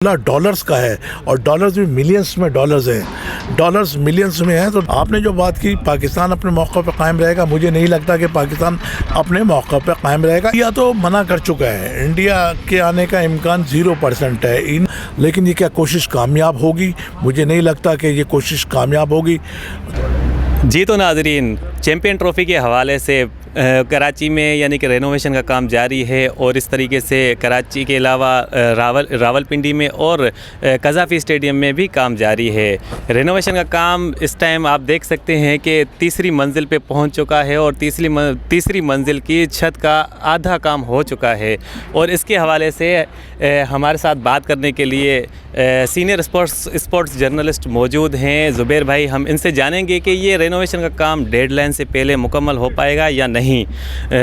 Dollars کا ہے اور ڈالرز بھی ملینس میں ڈالرز ہیں، ڈالرز ملینس میں ہیں۔ تو آپ نے جو بات کی پاکستان اپنے موقع پہ قائم رہے گا، مجھے نہیں لگتا کہ پاکستان اپنے موقع پہ قائم رہے گا۔ انڈیا تو منع کر چکا ہے، انڈیا کے آنے کا امکان 0% ہے، لیکن یہ کیا کوشش کامیاب ہوگی؟ مجھے نہیں لگتا کہ یہ کوشش کامیاب ہوگی۔ جی تو ناظرین، چیمپئن ٹرافی کے حوالے سے کراچی میں یعنی کہ رینوویشن کا کام جاری ہے، اور اس طریقے سے کراچی کے علاوہ راولپنڈی میں اور قذافی اسٹیڈیم میں بھی کام جاری ہے۔ رینوویشن کا کام اس ٹائم آپ دیکھ سکتے ہیں کہ تیسری منزل پہ پہنچ چکا ہے، اور تیسری منزل کی چھت کا آدھا کام ہو چکا ہے۔ اور اس کے حوالے سے ہمارے ساتھ بات کرنے کے لیے سینئر اسپورٹس جرنلسٹ موجود ہیں زبیر بھائی۔ ہم ان سے جانیں گے کہ یہ رینوویشن کا کام ڈیڈ لائن سے پہلے مکمل ہو پائے گا یا نہیں۔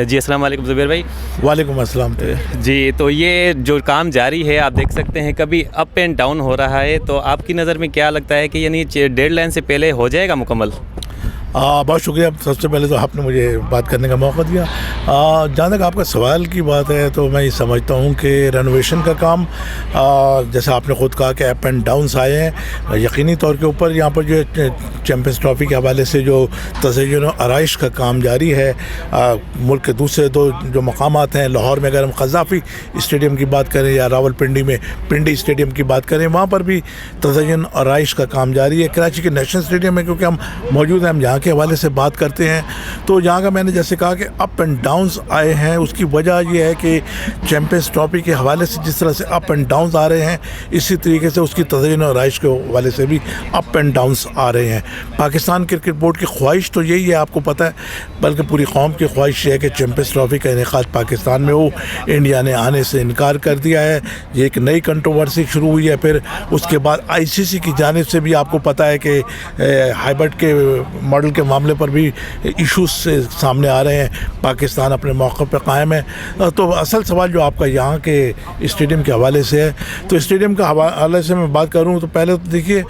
جی السلام علیکم زبیر بھائی۔ وعلیکم السلام۔ جی تو یہ جو کام جاری ہے آپ دیکھ سکتے ہیں کبھی اپ اینڈ ڈاؤن ہو رہا ہے، تو آپ کی نظر میں کیا لگتا ہے کہ یعنی ڈیڈ لائن سے پہلے ہو جائے گا مکمل؟ بہت شکریہ، سب سے پہلے تو آپ نے مجھے بات کرنے کا موقع دیا۔ جہاں تک آپ کا سوال کی بات ہے تو میں یہ سمجھتا ہوں کہ رینوویشن کا کام جیسا آپ نے خود کہا کہ اپ اینڈ ڈاؤنس آئے ہیں، یقینی طور کے اوپر یہاں پر جو چیمپئنز ٹرافی کے حوالے سے جو تزئین و آرائش کا کام جاری ہے، ملک کے دوسرے دو جو مقامات ہیں، لاہور میں اگر ہم قذافی اسٹیڈیم کی بات کریں یا راولپنڈی میں پنڈی اسٹیڈیم کی بات کریں، وہاں پر بھی تزئین آرائش کا کام جاری ہے۔ کراچی کے نیشنل اسٹیڈیم میں کیونکہ ہم موجود ہیں، ہم یہاں کے حوالے سے بات کرتے ہیں، تو یہاں کا میں نے جیسے کہا کہ اپ اینڈ ڈاؤنز آئے ہیں۔ اس کی وجہ یہ ہے کہ چیمپئنز ٹرافی کے حوالے سے جس طرح سے اپ اینڈ ڈاؤنز آ رہے ہیں، اسی طریقے سے اس کی تزئین و آرائش کے حوالے سے بھی اپ اینڈ ڈاؤنز آ رہے ہیں۔ پاکستان کرکٹ بورڈ کی خواہش تو یہی ہے، آپ کو پتہ ہے، بلکہ پوری قوم کی خواہش یہ ہے کہ چیمپئنز ٹرافی کا انعقاد پاکستان میں ہو۔ انڈیا نے آنے سے انکار کر دیا ہے، یہ ایک نئی کنٹروورسی شروع ہوئی ہے۔ پھر اس کے بعد ICC کی جانب سے بھی آپ کو پتہ ہے کہ ہائبرڈ کے ماڈل کے معاملے پر بھی ایشوز سے سامنے آ رہے ہیں۔ پاکستان اپنے موقع پہ قائم ہے۔ تو اصل سوال جو آپ کا یہاں کے اسٹیڈیم کے حوالے سے ہے، تو اسٹیڈیم کے حوالے سے میں بات کروں تو پہلے تو دیکھیے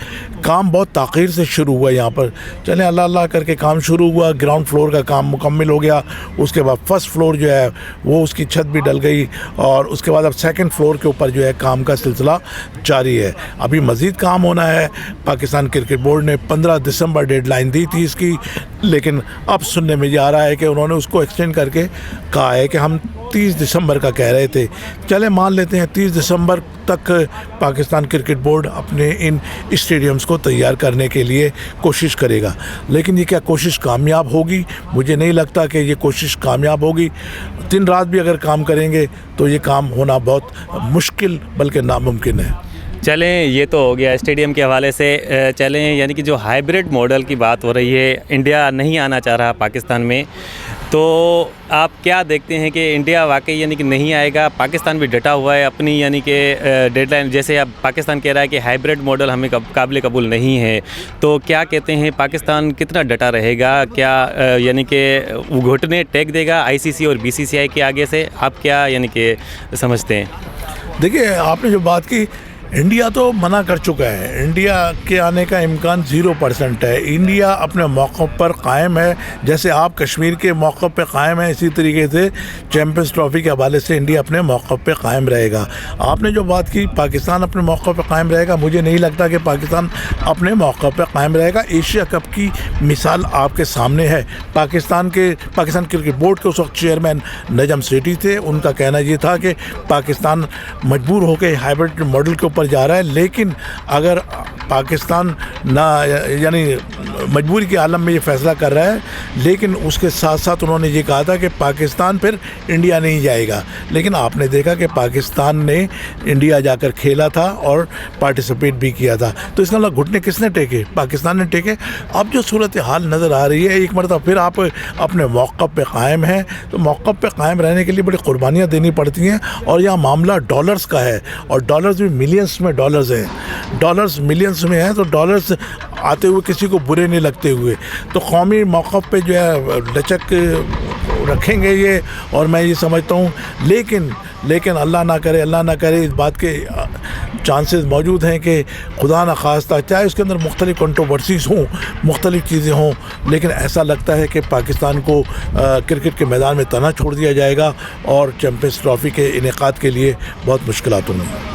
کام بہت تاخیر سے شروع ہوا یہاں پر، چلیں اللہ اللہ کر کے کام شروع ہوا، گراؤنڈ فلور کا کام مکمل ہو گیا، اس کے بعد فرسٹ فلور جو ہے وہ اس کی چھت بھی ڈل گئی، اور اس کے بعد اب سیکنڈ فلور کے اوپر جو ہے کام کا سلسلہ جاری ہے۔ ابھی مزید کام ہونا ہے۔ پاکستان کرکٹ بورڈ نے 15 دسمبر ڈیڈ لائن دی تھی اس کی، لیکن اب سننے میں یہ آ رہا ہے کہ انہوں نے اس کو ایکسٹینڈ کر کے کہا ہے کہ ہم 30 دسمبر کا کہہ رہے تھے، چلے مان لیتے ہیں 30 دسمبر تک پاکستان کرکٹ بورڈ اپنے ان اسٹیڈیمز کو تیار کرنے کے لیے کوشش کرے گا۔ لیکن یہ کیا کوشش کامیاب ہوگی؟ مجھے نہیں لگتا کہ یہ کوشش کامیاب ہوگی۔ دن رات بھی اگر کام کریں گے تو یہ کام ہونا بہت مشکل بلکہ ناممکن ہے۔ چلیں یہ تو ہو گیا اسٹیڈیم کے حوالے سے۔ چلیں یعنی کہ جو ہائبرڈ ماڈل کی بات ہو رہی ہے، انڈیا نہیں آنا چاہ رہا پاکستان میں، تو آپ کیا دیکھتے ہیں کہ انڈیا واقعی یعنی کہ نہیں آئے گا؟ پاکستان بھی ڈٹا ہوا ہے اپنی یعنی کہ ڈیڈ لائن، جیسے اب پاکستان کہہ رہا ہے کہ ہائبرڈ ماڈل ہمیں قابل قبول نہیں ہے، تو کیا کہتے ہیں پاکستان کتنا ڈٹا رہے گا؟ کیا یعنی کہ گھٹنے ٹیک دے گا ICC اور BCCI کے آگے سے؟ آپ کیا یعنی کہ سمجھتے ہیں؟ دیکھیے آپ نے جو بات کی، انڈیا تو منع کر چکا ہے، انڈیا کے آنے کا امکان 0% ہے۔ انڈیا اپنے موقع پر قائم ہے، جیسے آپ کشمیر کے موقع پہ قائم ہیں، اسی طریقے سے چیمپئنز ٹرافی کے حوالے سے انڈیا اپنے موقع پہ قائم رہے گا۔ آپ نے جو بات کی پاکستان اپنے موقع پہ قائم رہے گا، مجھے نہیں لگتا کہ پاکستان اپنے موقع پہ قائم رہے گا۔ ایشیا کپ کی مثال آپ کے سامنے ہے۔ پاکستان کرکٹ بورڈ کے اس وقت چیئرمین نجم سیٹھی تھے، ان کا کہنا یہ تھا کہ پاکستان مجبور ہو کے ہائبرڈ ماڈل کے اوپر جا رہا ہے، لیکن اگر پاکستان نہ یعنی مجبوری کے عالم میں یہ فیصلہ کر رہا ہے، لیکن اس کے ساتھ ساتھ انہوں نے یہ کہا تھا کہ پاکستان پھر انڈیا نہیں جائے گا۔ لیکن آپ نے دیکھا کہ پاکستان نے انڈیا جا کر کھیلا تھا اور پارٹیسپیٹ بھی کیا تھا، تو اس کا گھٹنے کس نے ٹیکے؟ پاکستان نے ٹیکے۔ اب جو صورتحال نظر آ رہی ہے، ایک مرتبہ پھر آپ اپنے موقع پہ قائم ہیں، تو موقع پہ قائم رہنے کے لیے بڑی قربانیاں دینی پڑتی ہیں، اور یہاں معاملہ ڈالرز کا ہے، اور ڈالرز بھی ملینس میں ڈالرز ہیں، ڈالرز ملینس میں ہیں، تو ڈالرز آتے ہوئے کسی کو برے نہیں لگتے ہوئے، تو قومی موقف پہ جو ہے لچک رکھیں گے یہ، اور میں یہ سمجھتا ہوں، لیکن اللہ نہ کرے اس بات کے چانسز موجود ہیں کہ خدا نہ خواستہ چاہے اس کے اندر مختلف کنٹروورسیز ہوں، مختلف چیزیں ہوں، لیکن ایسا لگتا ہے کہ پاکستان کو کرکٹ کے میدان میں تنہا چھوڑ دیا جائے گا، اور چیمپئنز ٹرافی کے انعقاد کے لیے بہت مشکلات ہوں گی۔